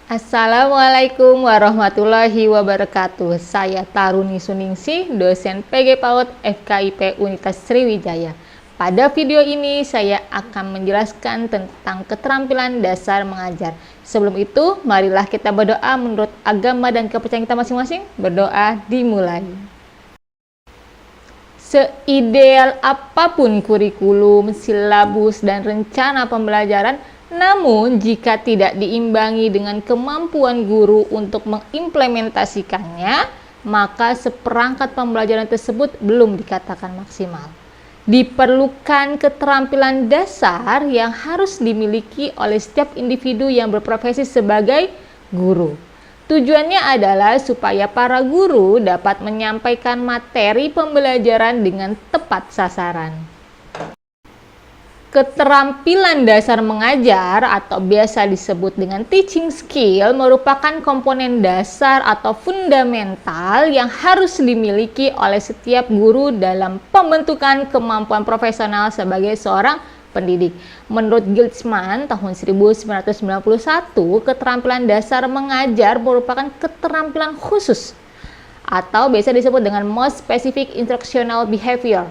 Assalamualaikum warahmatullahi wabarakatuh. Saya Taruni Suningsih, dosen PG PAUD FKIP Universitas Sriwijaya. Pada video ini saya akan menjelaskan tentang keterampilan dasar mengajar. Sebelum itu, marilah kita berdoa menurut agama dan kepercayaan kita masing-masing. Berdoa dimulai. Seideal apapun kurikulum, silabus, dan rencana pembelajaran, namun jika tidak diimbangi dengan kemampuan guru untuk mengimplementasikannya, maka seperangkat pembelajaran tersebut belum dikatakan maksimal. Diperlukan keterampilan dasar yang harus dimiliki oleh setiap individu yang berprofesi sebagai guru. Tujuannya adalah supaya para guru dapat menyampaikan materi pembelajaran dengan tepat sasaran. Keterampilan dasar mengajar atau biasa disebut dengan teaching skill merupakan komponen dasar atau fundamental yang harus dimiliki oleh setiap guru dalam pembentukan kemampuan profesional sebagai seorang pendidik. Menurut Giltzman tahun 1991, keterampilan dasar mengajar merupakan keterampilan khusus atau biasa disebut dengan most specific instructional behavior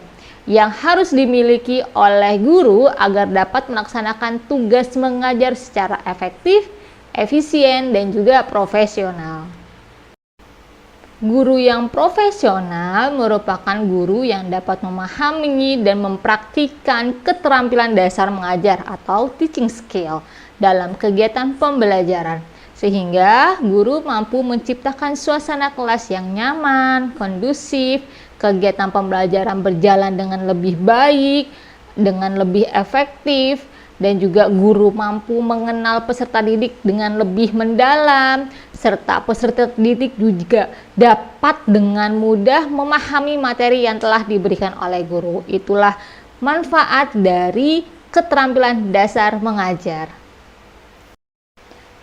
yang harus dimiliki oleh guru agar dapat melaksanakan tugas mengajar secara efektif, efisien, dan juga profesional. Guru yang profesional merupakan guru yang dapat memahami dan mempraktikkan keterampilan dasar mengajar atau teaching skill dalam kegiatan pembelajaran, sehingga guru mampu menciptakan suasana kelas yang nyaman, kondusif, kegiatan pembelajaran berjalan dengan lebih baik, dengan lebih efektif, dan juga guru mampu mengenal peserta didik dengan lebih mendalam, serta peserta didik juga dapat dengan mudah memahami materi yang telah diberikan oleh guru. Itulah manfaat dari keterampilan dasar mengajar.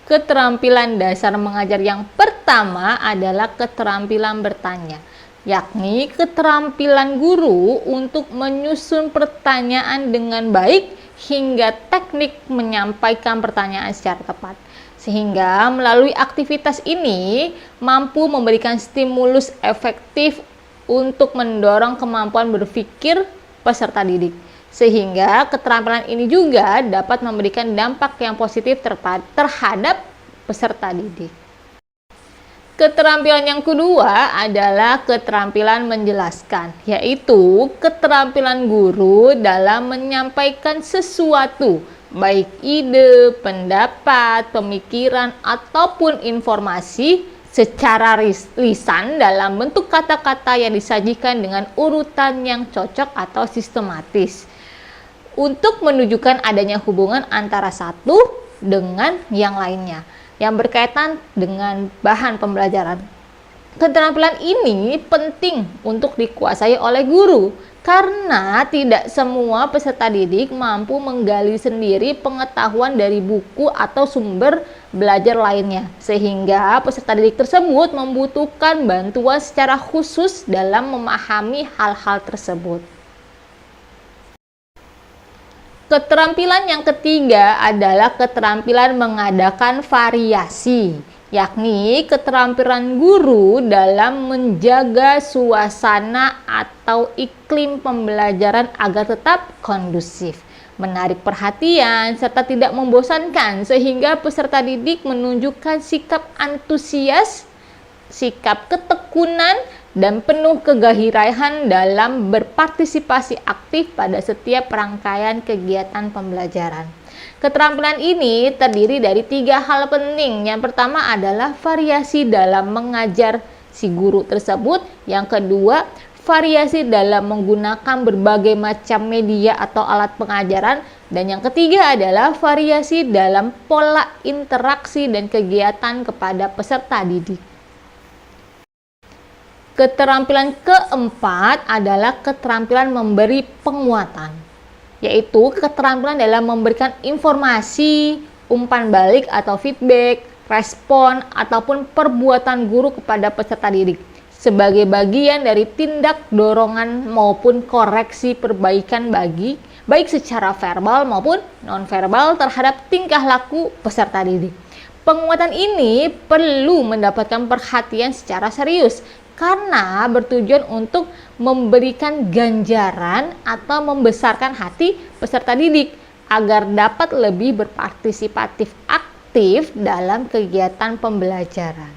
Keterampilan dasar mengajar yang pertama adalah keterampilan bertanya, yakni keterampilan guru untuk menyusun pertanyaan dengan baik hingga teknik menyampaikan pertanyaan secara tepat. Sehingga melalui aktivitas ini mampu memberikan stimulus efektif untuk mendorong kemampuan berpikir peserta didik. Sehingga keterampilan ini juga dapat memberikan dampak yang positif terhadap peserta didik. Keterampilan yang kedua adalah keterampilan menjelaskan, yaitu keterampilan guru dalam menyampaikan sesuatu, baik ide, pendapat, pemikiran, ataupun informasi secara lisan dalam bentuk kata-kata yang disajikan dengan urutan yang cocok atau sistematis, untuk menunjukkan adanya hubungan antara satu dengan yang lainnya yang berkaitan dengan bahan pembelajaran. Keterampilan ini penting untuk dikuasai oleh guru karena tidak semua peserta didik mampu menggali sendiri pengetahuan dari buku atau sumber belajar lainnya, sehingga peserta didik tersebut membutuhkan bantuan secara khusus dalam memahami hal-hal tersebut. Keterampilan yang ketiga adalah keterampilan mengadakan variasi, yakni keterampilan guru dalam menjaga suasana atau iklim pembelajaran agar tetap kondusif, menarik perhatian, serta tidak membosankan, sehingga peserta didik menunjukkan sikap antusias, sikap ketekunan, dan penuh kegairahan dalam berpartisipasi aktif pada setiap rangkaian kegiatan pembelajaran. Keterampilan ini terdiri dari 3 hal penting. Yang pertama adalah variasi dalam mengajar si guru tersebut. Yang kedua, variasi dalam menggunakan berbagai macam media atau alat pengajaran. Dan yang ketiga adalah variasi dalam pola interaksi dan kegiatan kepada peserta didik. Keterampilan keempat adalah keterampilan memberi penguatan, yaitu keterampilan dalam memberikan informasi, umpan balik atau feedback, respon, ataupun perbuatan guru kepada peserta didik sebagai bagian dari tindak dorongan maupun koreksi perbaikan baik secara verbal maupun nonverbal terhadap tingkah laku peserta didik. Penguatan ini perlu mendapatkan perhatian secara serius karena bertujuan untuk memberikan ganjaran atau membesarkan hati peserta didik agar dapat lebih berpartisipatif aktif dalam kegiatan pembelajaran.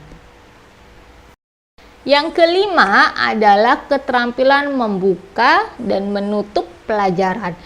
Yang kelima adalah keterampilan membuka dan menutup pelajaran.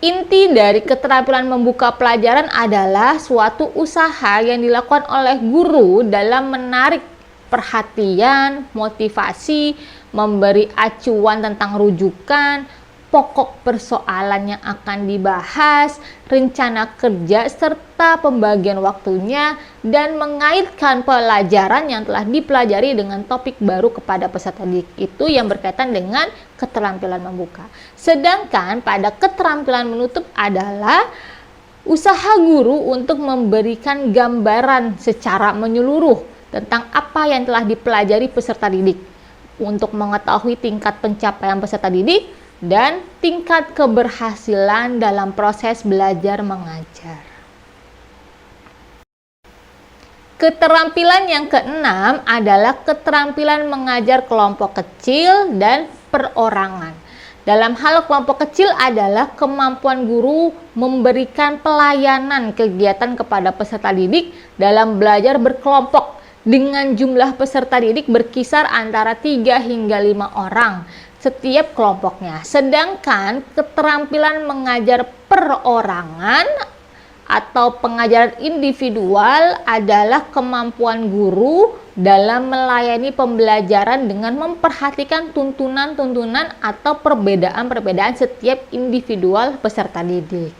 Inti dari keterampilan membuka pelajaran adalah suatu usaha yang dilakukan oleh guru dalam menarik perhatian, motivasi, memberi acuan tentang rujukan, pokok persoalan yang akan dibahas, rencana kerja, serta pembagian waktunya, dan mengaitkan pelajaran yang telah dipelajari dengan topik baru kepada peserta didik. Itu yang berkaitan dengan keterampilan membuka. Sedangkan pada keterampilan menutup adalah usaha guru untuk memberikan gambaran secara menyeluruh tentang apa yang telah dipelajari peserta didik untuk mengetahui tingkat pencapaian peserta didik dan tingkat keberhasilan dalam proses belajar mengajar. Keterampilan yang keenam adalah keterampilan mengajar kelompok kecil dan perorangan. Dalam hal kelompok kecil adalah kemampuan guru memberikan pelayanan kegiatan kepada peserta didik dalam belajar berkelompok dengan jumlah peserta didik berkisar antara 3 hingga 5 orang setiap kelompoknya. Sedangkan keterampilan mengajar perorangan atau pengajaran individual adalah kemampuan guru dalam melayani pembelajaran dengan memperhatikan tuntunan-tuntunan atau perbedaan-perbedaan setiap individual peserta didik.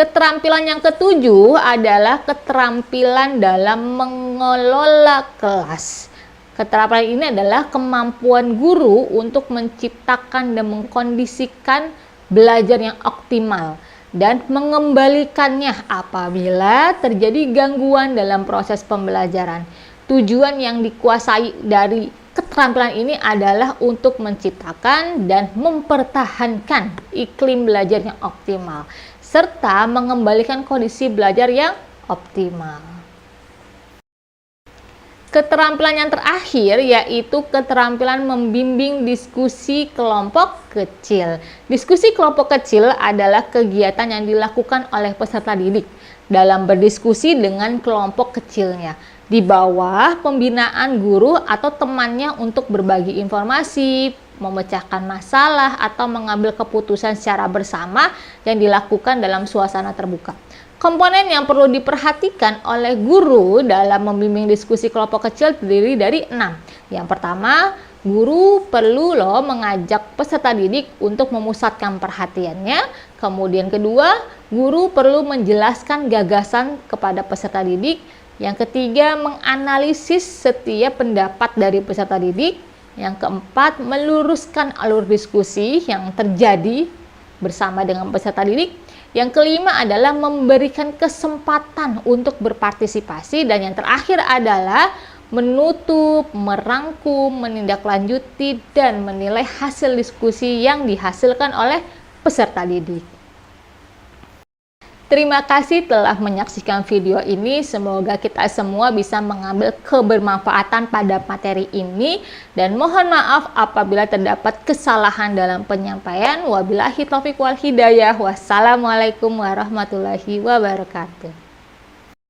Keterampilan yang ketujuh adalah keterampilan dalam mengelola kelas. Keterampilan ini adalah kemampuan guru untuk menciptakan dan mengkondisikan belajar yang optimal dan mengembalikannya apabila terjadi gangguan dalam proses pembelajaran. Tujuan yang dikuasai dari keterampilan ini adalah untuk menciptakan dan mempertahankan iklim belajar yang optimal serta mengembalikan kondisi belajar yang optimal. Keterampilan yang terakhir yaitu keterampilan membimbing diskusi kelompok kecil. Diskusi kelompok kecil adalah kegiatan yang dilakukan oleh peserta didik dalam berdiskusi dengan kelompok kecilnya di bawah pembinaan guru atau temannya untuk berbagi informasi, memecahkan masalah, atau mengambil keputusan secara bersama yang dilakukan dalam suasana terbuka. Komponen yang perlu diperhatikan oleh guru dalam membimbing diskusi kelompok kecil terdiri dari 6. Yang pertama, guru perlu mengajak peserta didik untuk memusatkan perhatiannya. Kemudian kedua, guru perlu menjelaskan gagasan kepada peserta didik. Yang ketiga, menganalisis setiap pendapat dari peserta didik. Yang keempat, meluruskan alur diskusi yang terjadi bersama dengan peserta didik. Yang kelima adalah memberikan kesempatan untuk berpartisipasi, dan yang terakhir adalah menutup, merangkum, menindaklanjuti, dan menilai hasil diskusi yang dihasilkan oleh peserta didik. Terima kasih telah menyaksikan video ini. Semoga kita semua bisa mengambil kebermanfaatan pada materi ini. Dan mohon maaf apabila terdapat kesalahan dalam penyampaian. Wabillahi taufiq wal hidayah. Wassalamualaikum warahmatullahi wabarakatuh.